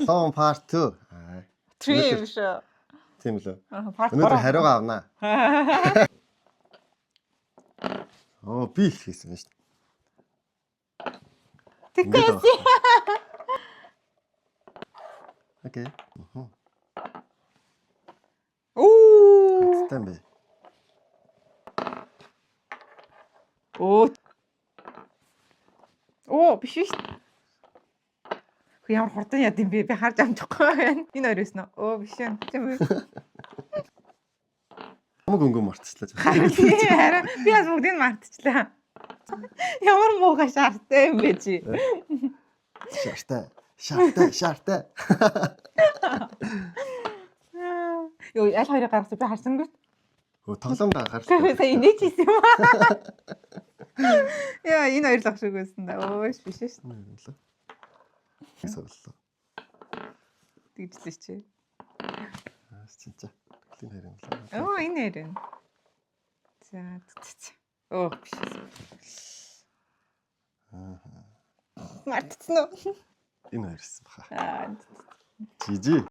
Лон part 2. 3 юм шүү. Тийм лөө. Part 3. Өнөөдөр хариугаа авнаа. Оо би хийсэн шүү дээ. Тэгээс. Окей. Оо. Тэмбэ. Оо биш биш. Ямар хурдан яд юм бэ? Би харж амжихгүй байна. Энэ хоёр өснө. Оо биш юм. Тийм үү? Хамаг өнгө мартчихлаа. Харин би бас бүгдийг мартчихлаа. Ямар муухай шаартай юм бэ чи? Шаартай. Йоо, аль хоёрыг гаргасан би харсангүй. Өө тоглоом гаргаж. Сая инээч хийсэн юм аа. Яа, энэ хоёр л ах шиг байсан да. Өөш биш шүү. Эсвэл. Тэгжлээ чи. 진짜. Клин хэрэг юм лээ. Оо, энэ хэрэг. За. Оо, биш. Мартцсан уу? Энэ хоёрсан баха. Аа. Жижи.